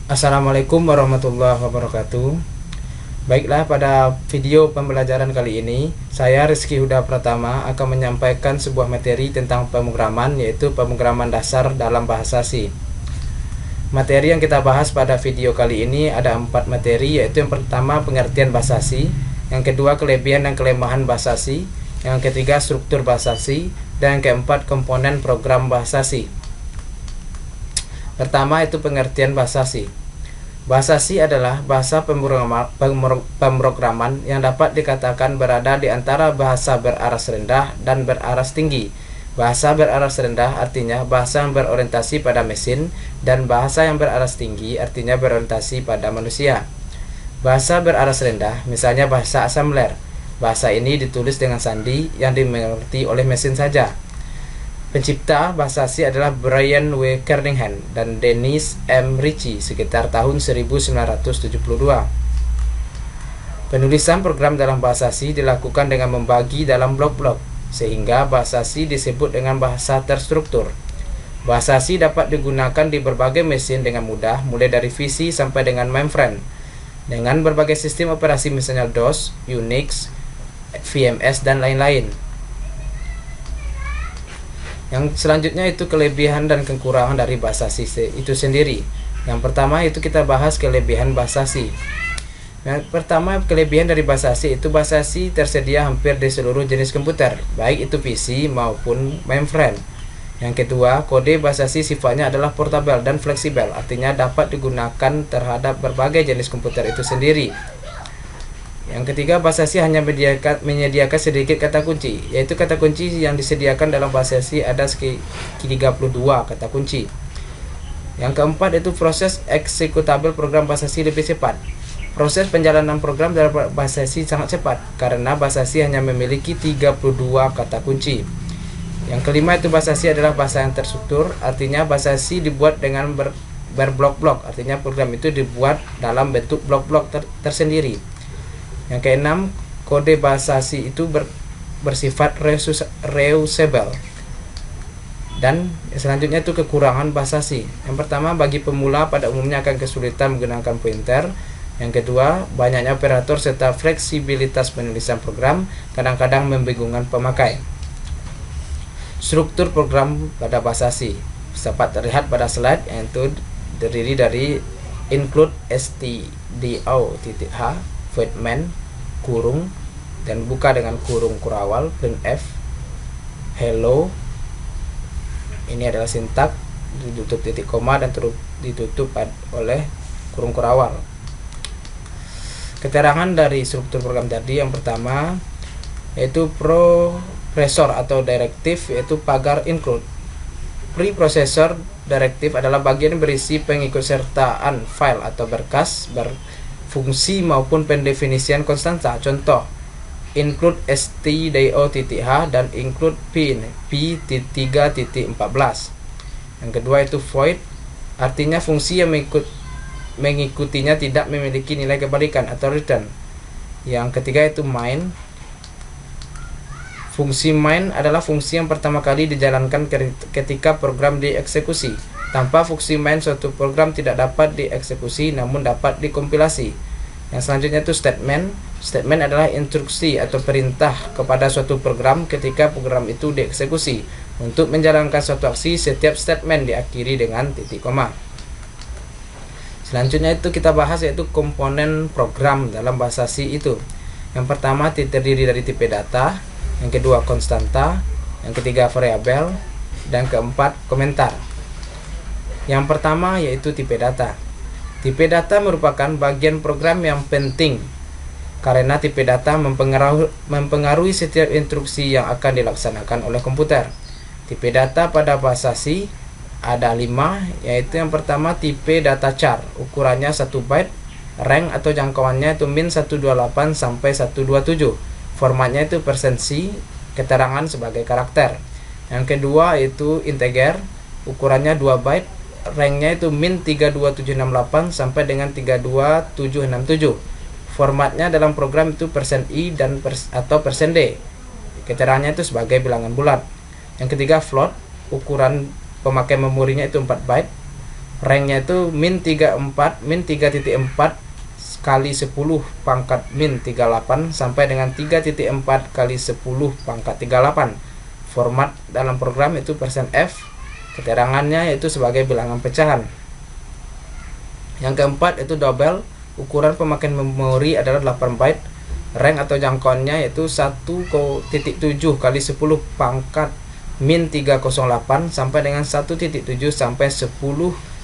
Assalamualaikum warahmatullahi wabarakatuh. Baiklah, pada video pembelajaran kali ini saya Rizky Huda Pratama akan menyampaikan sebuah materi tentang pemrograman, yaitu pemrograman dasar dalam bahasa C. Materi yang kita bahas pada video kali ini ada 4 materi, yaitu yang pertama pengertian bahasa C, yang kedua kelebihan dan kelemahan bahasa C, yang ketiga struktur bahasa C, dan yang keempat komponen program bahasa C. Pertama itu pengertian bahasa C. Bahasa C adalah bahasa pemrograman yang dapat dikatakan berada di antara bahasa beraras rendah dan beraras tinggi. Bahasa beraras rendah artinya bahasa yang berorientasi pada mesin, dan bahasa yang beraras tinggi artinya berorientasi pada manusia. Bahasa beraras rendah misalnya bahasa assembler. Bahasa ini ditulis dengan sandi yang dimengerti oleh mesin saja. Pencipta bahasa C adalah Brian W. Kernighan dan Dennis M. Ritchie sekitar tahun 1972. Penulisan program dalam bahasa C dilakukan dengan membagi dalam blok-blok, sehingga bahasa C disebut dengan bahasa terstruktur. Bahasa C dapat digunakan di berbagai mesin dengan mudah, mulai dari PC sampai dengan mainframe, dengan berbagai sistem operasi misalnya DOS, Unix, VMS, dan lain-lain. Yang selanjutnya itu kelebihan dan kekurangan dari bahasa C itu sendiri. Yang pertama itu kita bahas kelebihan bahasa C. Yang pertama, kelebihan dari bahasa C itu bahasa C tersedia hampir di seluruh jenis komputer, baik itu PC maupun mainframe. Yang kedua, kode bahasa C sifatnya adalah portable dan fleksibel, artinya dapat digunakan terhadap berbagai jenis komputer itu sendiri. Yang ketiga, bahasa C hanya menyediakan sedikit kata kunci, yaitu kata kunci yang disediakan dalam bahasa C ada sekitar 32 kata kunci. Yang keempat itu proses eksekutabil program bahasa C lebih cepat. Proses penjalanan program dalam bahasa C sangat cepat karena bahasa C hanya memiliki 32 kata kunci. Yang kelima itu bahasa C adalah bahasa yang terstruktur, artinya bahasa C dibuat dengan berblok-blok, artinya program itu dibuat dalam bentuk blok-blok tersendiri. Yang keenam, kode bahasa C itu bersifat reusable. Dan selanjutnya itu kekurangan bahasa C. Yang pertama, bagi pemula pada umumnya akan kesulitan menggunakan pointer. Yang kedua, banyaknya operator serta fleksibilitas penulisan program kadang-kadang membingungkan pemakai. Struktur program pada bahasa C dapat terlihat pada slide, yaitu terdiri dari include stdio.h, void main, kurung, dan buka dengan kurung kurawal, printf, hello. Ini adalah sintak, ditutup titik koma dan ditutup oleh kurung kurawal. Keterangan dari struktur program tadi, yang pertama yaitu preprocessor atau direktif, yaitu pagar include. Preprocessor direktif adalah bagian berisi pengikutsertaan file atau berkas, fungsi maupun pendefinisian konstanta. Contoh, include stdio.h dan include p3.14. Yang kedua itu void, artinya fungsi yang mengikutinya tidak memiliki nilai kebalikan atau return. Yang ketiga itu main. Fungsi main adalah fungsi yang pertama kali dijalankan ketika program dieksekusi. Tanpa fungsi main, suatu program tidak dapat dieksekusi namun dapat dikompilasi. Yang selanjutnya itu statement. Statement adalah instruksi atau perintah kepada suatu program ketika program itu dieksekusi. Untuk menjalankan suatu aksi, setiap statement diakhiri dengan titik koma. Selanjutnya itu kita bahas yaitu komponen program dalam bahasa C itu. Yang pertama terdiri dari tipe data, yang kedua konstanta, yang ketiga variabel, dan keempat komentar. Yang pertama yaitu tipe data. Tipe data merupakan bagian program yang penting karena tipe data mempengaruhi setiap instruksi yang akan dilaksanakan oleh komputer. Tipe data pada bahasa C ada 5, yaitu yang pertama tipe data char, ukurannya 1 byte, range atau jangkauannya itu min 128 sampai 127. Formatnya itu %C, keterangan sebagai karakter. Yang kedua itu integer, ukurannya 2 byte, range-nya itu min 32768 sampai dengan 32767. Formatnya dalam program itu %I dan atau %D. Keterangannya itu sebagai bilangan bulat. Yang ketiga float, ukuran pemakai memorinya itu 4 byte. Ranknya itu min 34 kali 10 pangkat min 38 sampai dengan 3.4 kali 10 pangkat 38. Format dalam program itu %f. Keterangannya yaitu sebagai bilangan pecahan. Yang keempat itu double. Ukuran pemakaian memori adalah 8 byte. Rank atau jangkauannya yaitu 1.7 kali 10 pangkat min 308 sampai dengan 1.7 sampai 10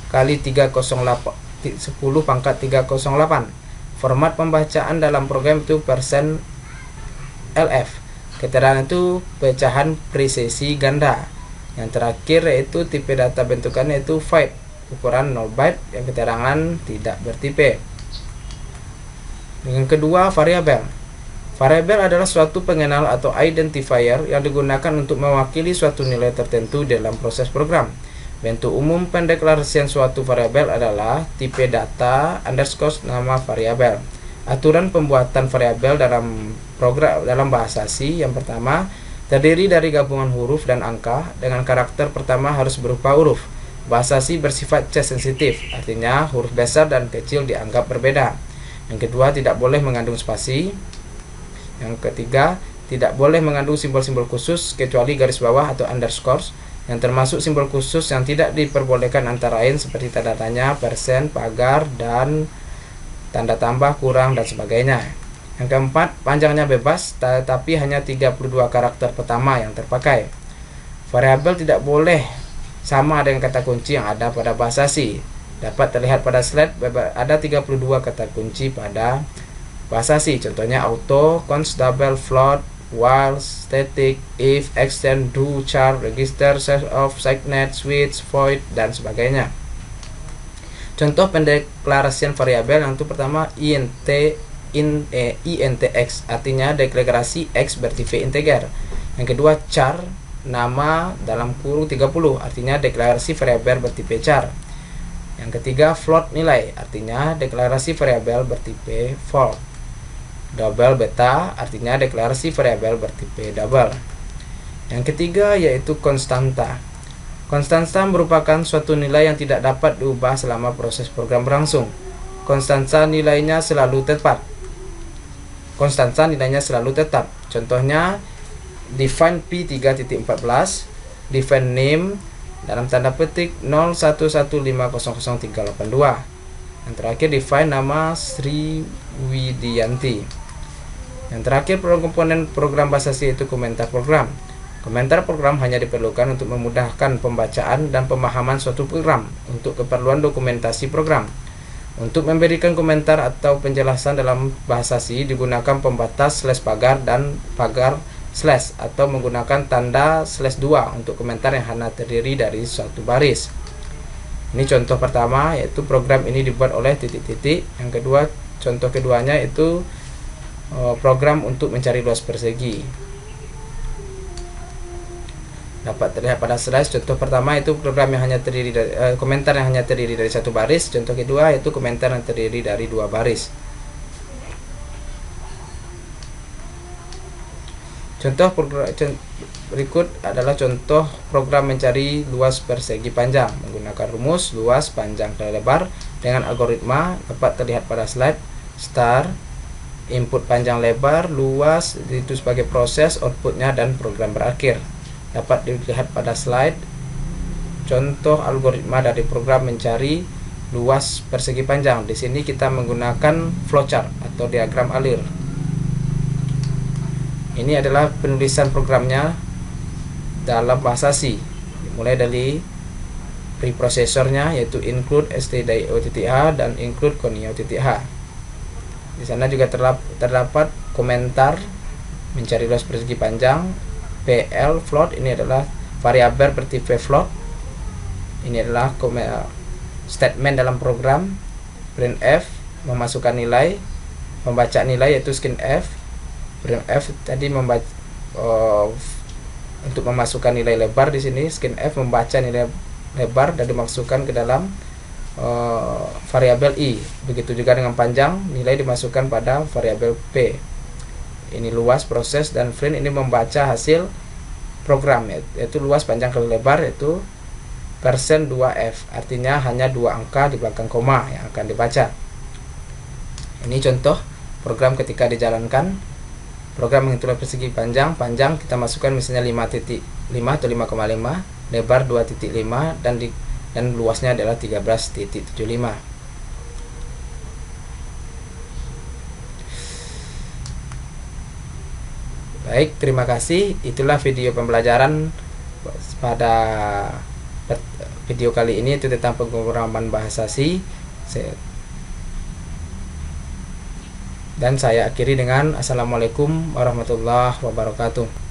kali 308 10 pangkat 308. Format pembacaan dalam program itu %lf. Keterangan itu pecahan presisi ganda. Yang terakhir yaitu tipe data bentukannya itu byte, ukuran 0 byte, yang keterangan tidak bertipe. Yang kedua, variabel. Variabel adalah suatu pengenal atau identifier yang digunakan untuk mewakili suatu nilai tertentu dalam proses program. Bentuk umum pendeklarasian suatu variabel adalah tipe data underscore nama variabel. Aturan pembuatan variabel dalam bahasa C yang pertama terdiri dari gabungan huruf dan angka dengan karakter pertama harus berupa huruf. Bahasa C bersifat case sensitif, artinya huruf besar dan kecil dianggap berbeda. Yang kedua, tidak boleh mengandung spasi. Yang ketiga, tidak boleh mengandung simbol-simbol khusus kecuali garis bawah atau underscore, yang termasuk simbol khusus yang tidak diperbolehkan antara lain seperti tanda tanya, persen, pagar, dan tanda tambah, kurang, dan sebagainya. Yang keempat, panjangnya bebas tetapi hanya 32 karakter pertama yang terpakai. Variabel tidak boleh sama dengan kata kunci yang ada pada bahasa C. Dapat terlihat pada slide ada 32 kata kunci pada bahasa C. Contohnya auto, const, double, float, while, static, if, extend, do, char, register, set off, segnet, switch, void, dan sebagainya. Contoh pendeklarasian variabel yang itu pertama intx, artinya deklarasi x bertipe integer. Yang kedua, char, nama dalam kurung 30, artinya deklarasi variabel bertipe char. Yang ketiga, float, nilai, artinya deklarasi variabel bertipe float. Double, beta, artinya deklarasi variabel bertipe double. Yang ketiga yaitu konstanta. Konstanta merupakan suatu nilai yang tidak dapat diubah selama proses program berlangsung. Konstanta nilainya selalu tetap. Contohnya define p3.14, define name dalam tanda petik 0115000382. Yang terakhir, define nama Sri Widianti. Yang terakhir, komponen program bahasa C itu komentar program. Komentar program hanya diperlukan untuk memudahkan pembacaan dan pemahaman suatu program untuk keperluan dokumentasi program. Untuk memberikan komentar atau penjelasan dalam bahasa C digunakan pembatas slash pagar dan pagar slash, atau menggunakan tanda slash 2 untuk komentar yang hanya terdiri dari suatu baris. Ini contoh pertama, yaitu program ini dibuat oleh titik-titik. Yang kedua, contoh keduanya itu program untuk mencari luas persegi. Dapat terlihat pada slide. Contoh pertama itu program yang hanya terdiri dari komentar yang hanya terdiri dari satu baris. Contoh kedua yaitu komentar yang terdiri dari 2 baris. Contoh berikut adalah contoh program mencari luas persegi panjang menggunakan rumus luas, panjang, dan lebar dengan algoritma. Dapat terlihat pada slide. Star, input panjang, lebar, luas itu sebagai proses, outputnya, dan program berakhir. Dapat dilihat pada slide contoh algoritma dari program mencari luas persegi panjang. Di sini kita menggunakan flowchart atau diagram alir. Ini adalah penulisan programnya dalam bahasa C. Mulai dari preprosesornya yaitu include stdio.h dan include conio.h. Di sana juga terdapat komentar mencari luas persegi panjang. PL float, ini adalah variabel bertipe float. Ini adalah statement dalam program. Printf, memasukkan nilai, membaca nilai yaitu scanf. Printf tadi membaca untuk memasukkan nilai lebar. Di sini scanf membaca nilai lebar dan dimasukkan ke dalam variabel i. Begitu juga dengan panjang, nilai dimasukkan pada variabel p. Ini luas, proses, dan print ini membaca hasil program, yaitu luas, panjang, kali lebar, yaitu persen 2F, artinya hanya 2 angka di belakang koma yang akan dibaca. Ini contoh program ketika dijalankan. Program menghitung persegi panjang kita masukkan misalnya 5.5 atau 5,5, lebar 2.5 dan luasnya adalah 13.75. Baik, terima kasih. Itulah video pembelajaran pada video kali ini, itu tentang penguraman bahasa C. Dan saya akhiri dengan Assalamualaikum warahmatullahi wabarakatuh.